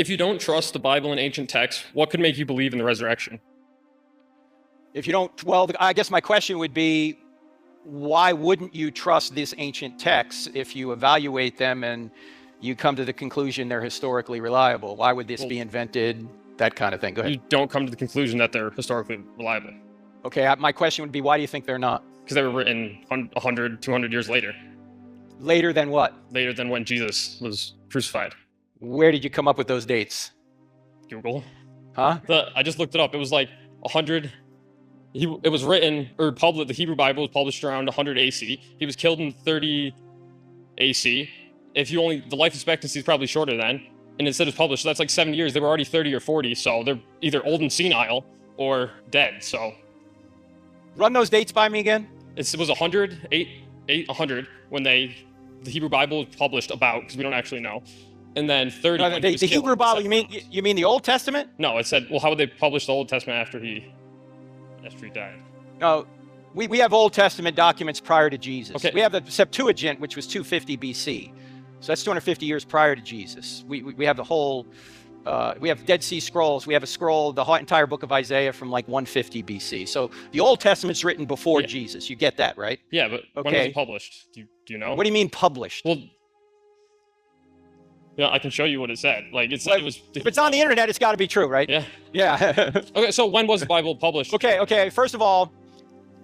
If you don't trust the Bible and ancient texts, what could make you believe in the resurrection? If you don't, well, I guess my question would be, why wouldn't you trust these ancient texts if you evaluate them and you come to the conclusion they're historically reliable? Why would this be invented? That kind of thing. Go ahead. You don't come to the conclusion that they're historically reliable. Okay, my question would be, why do you think they're not? Because they were written 100, 200 years later. Later than what? Later than when Jesus was crucified. Where did you come up with those dates? Google. Huh? I just looked it up. It was like 100. It was written or published. The Hebrew Bible was published around 100 AC. He was killed in 30 AC. The life expectancy is probably shorter then. And instead of published, so that's like 7 years. They were already 30 or 40. So they're either old and senile or dead. So run those dates by me again. It was 100 when the Hebrew Bible was published about, because we don't actually know. And then 30. No, the Hebrew Bible, you mean the Old Testament? No, it said, well, how would they publish the Old Testament after he died? No, we have Old Testament documents prior to Jesus. Okay. We have the Septuagint, which was 250 BC. So that's 250 years prior to Jesus. We have the whole, we have Dead Sea Scrolls. We have a scroll, the entire book of Isaiah from like 150 BC. So the Old Testament's written before Jesus. You get that, right? Yeah, but when was it published? Do you know? What do you mean published? Well, yeah, I can show you what it said. Like it was. If it's on the internet, it's got to be true, right? Yeah. Yeah. Okay, so when was the Bible published? Okay. First of all,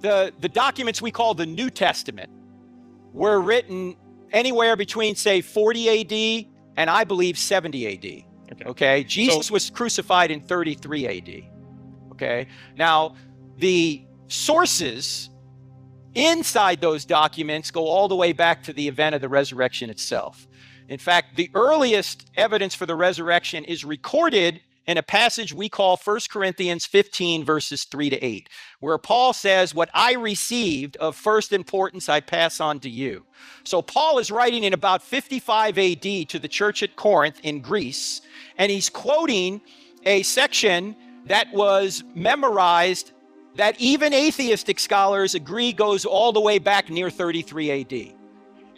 the documents we call the New Testament were written anywhere between, say, 40 AD and I believe 70 AD. Okay. Jesus was crucified in 33 AD. Okay. Now, the sources inside those documents go all the way back to the event of the resurrection itself. In fact, the earliest evidence for the resurrection is recorded in a passage we call 1 Corinthians 15, verses 3-8, where Paul says, what I received of first importance, I pass on to you. So Paul is writing in about 55 AD to the church at Corinth in Greece, and he's quoting a section that was memorized that even atheistic scholars agree goes all the way back near 33 AD.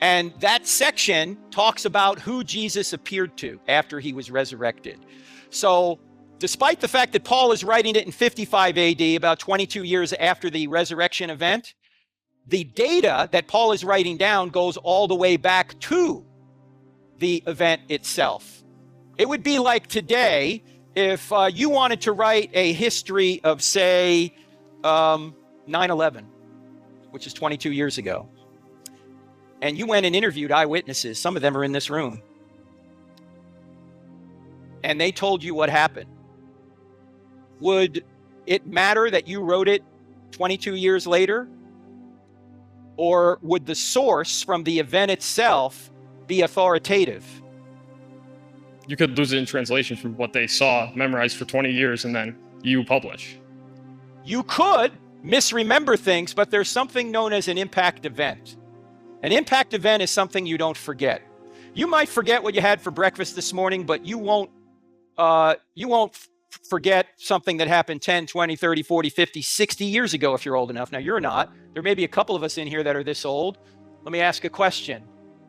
And that section talks about who Jesus appeared to after he was resurrected. So despite the fact that Paul is writing it in 55 AD, about 22 years after the resurrection event, the data that Paul is writing down goes all the way back to the event itself. It would be like today if you wanted to write a history of, say, 9/11, which is 22 years ago. And you went and interviewed eyewitnesses. Some of them are in this room. And they told you what happened. Would it matter that you wrote it 22 years later? Or would the source from the event itself be authoritative? You could lose it in translation from what they saw memorized for 20 years and then you publish. You could misremember things, but there's something known as an impact event. An impact event is something you don't forget. You might forget what you had for breakfast this morning, but you won't forget something that happened 10, 20, 30, 40, 50, 60 years ago if you're old enough. Now, you're not. There may be a couple of us in here that are this old. Let me ask a question.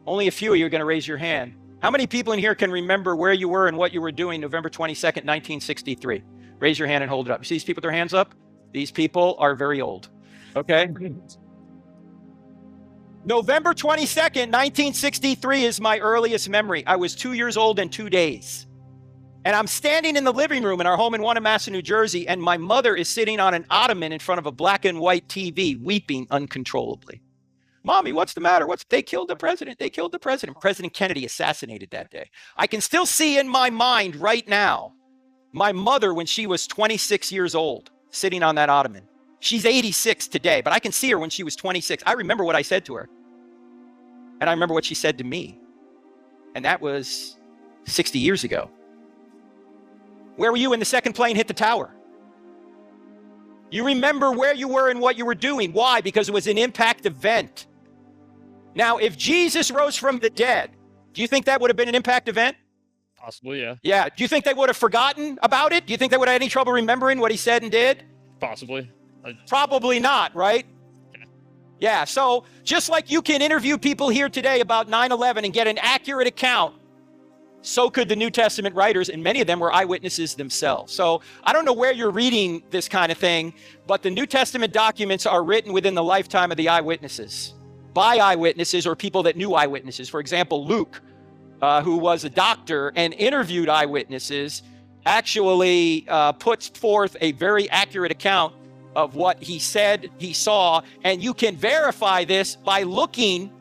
Only a few of you are going to raise your hand. How many people in here can remember where you were and what you were doing November 22nd, 1963? Raise your hand and hold it up. You see these people with their hands up? These people are very old. Okay? November 22nd, 1963 is my earliest memory. I was 2 years old and 2 days. And I'm standing in the living room in our home in Wanamassett, New Jersey, and my mother is sitting on an ottoman in front of a black and white TV, weeping uncontrollably. Mommy, what's the matter? They killed the president. They killed the president. President Kennedy assassinated that day. I can still see in my mind right now, my mother when she was 26 years old, sitting on that ottoman. She's 86 today, but I can see her when she was 26. I remember what I said to her. And I remember what she said to me. And that was 60 years ago. Where were you when the second plane hit the tower? You remember where you were and what you were doing. Why? Because it was an impact event. Now, if Jesus rose from the dead, do you think that would have been an impact event? Possibly, yeah. Yeah. Do you think they would have forgotten about it? Do you think they would have any trouble remembering what he said and did? Possibly. Probably not, right? Yeah. So just like you can interview people here today about 9/11 and get an accurate account so could the New Testament writers, and many of them were eyewitnesses themselves. So I don't know where you're reading this kind of thing, but the New Testament documents are written within the lifetime of the eyewitnesses, by eyewitnesses or people that knew eyewitnesses. For example, Luke, who was a doctor and interviewed eyewitnesses, actually puts forth a very accurate account of what he said he saw. And you can verify this by looking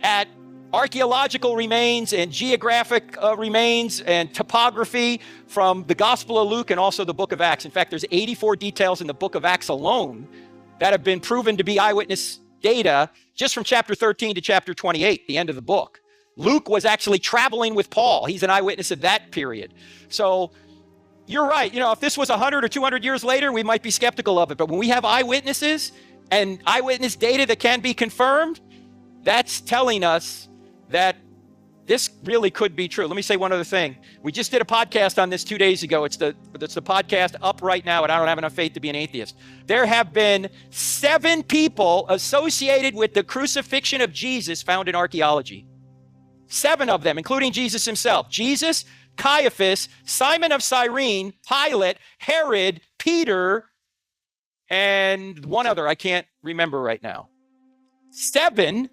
at archaeological remains and geographic remains and topography from the Gospel of Luke and also the book of Acts. In fact, there's 84 details in the book of Acts alone that have been proven to be eyewitness data just from chapter 13 to chapter 28, the end of the book. Luke was actually traveling with Paul. He's an eyewitness of that period. So you're right. You know, if this was 100 or 200 years later, we might be skeptical of it. But when we have eyewitnesses and eyewitness data that can be confirmed, that's telling us that this really could be true. Let me say one other thing. We just did a podcast on this 2 days ago. It's the podcast up right now, and I don't have enough faith to be an atheist. There have been 7 people associated with the crucifixion of Jesus found in archaeology. 7 of them, including Jesus himself. Jesus, Caiaphas, Simon of Cyrene, Pilate, Herod, Peter, and one other I can't remember right now. 7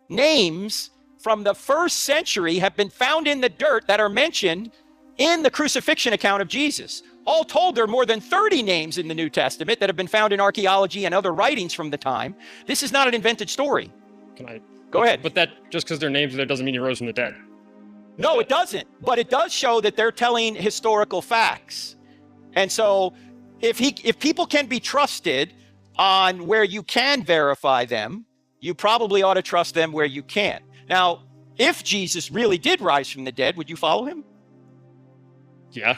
names from the first century have been found in the dirt that are mentioned in the crucifixion account of Jesus. All told, there are more than 30 names in the New Testament that have been found in archaeology and other writings from the time. This is not an invented story. Can I? Go ahead. But that, just because their names there doesn't mean he rose from the dead. No, it doesn't. But it does show that they're telling historical facts. And so if people can be trusted on where you can verify them, you probably ought to trust them where you can't. Now, if Jesus really did rise from the dead, would you follow him? Yeah.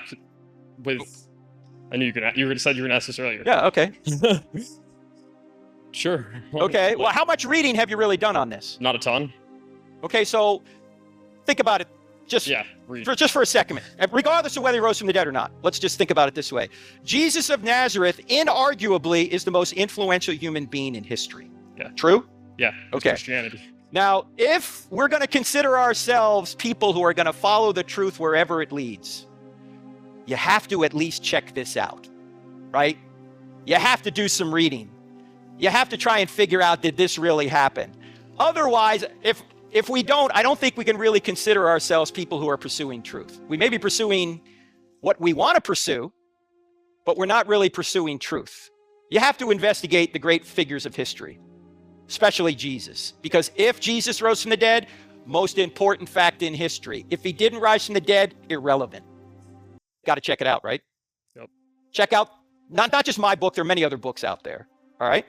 I knew you said you were going to ask this earlier. Yeah, okay. Sure. Okay, well, how much reading have you really done on this? Not a ton. Okay, so think about it just for a second. Regardless of whether he rose from the dead or not, let's just think about it this way. Jesus of Nazareth, inarguably, is the most influential human being in history. Yeah. True? Yeah. Okay. Christianity. Now, if we're going to consider ourselves people who are going to follow the truth wherever it leads, you have to at least check this out, right? You have to do some reading. You have to try and figure out, did this really happen? Otherwise, if we don't, I don't think we can really consider ourselves people who are pursuing truth. We may be pursuing what we want to pursue, but we're not really pursuing truth. You have to investigate the great figures of history, especially Jesus. Because if Jesus rose from the dead, most important fact in history. If he didn't rise from the dead, irrelevant. Got to check it out, right? Yep. Check out, not just my book, there are many other books out there. All right?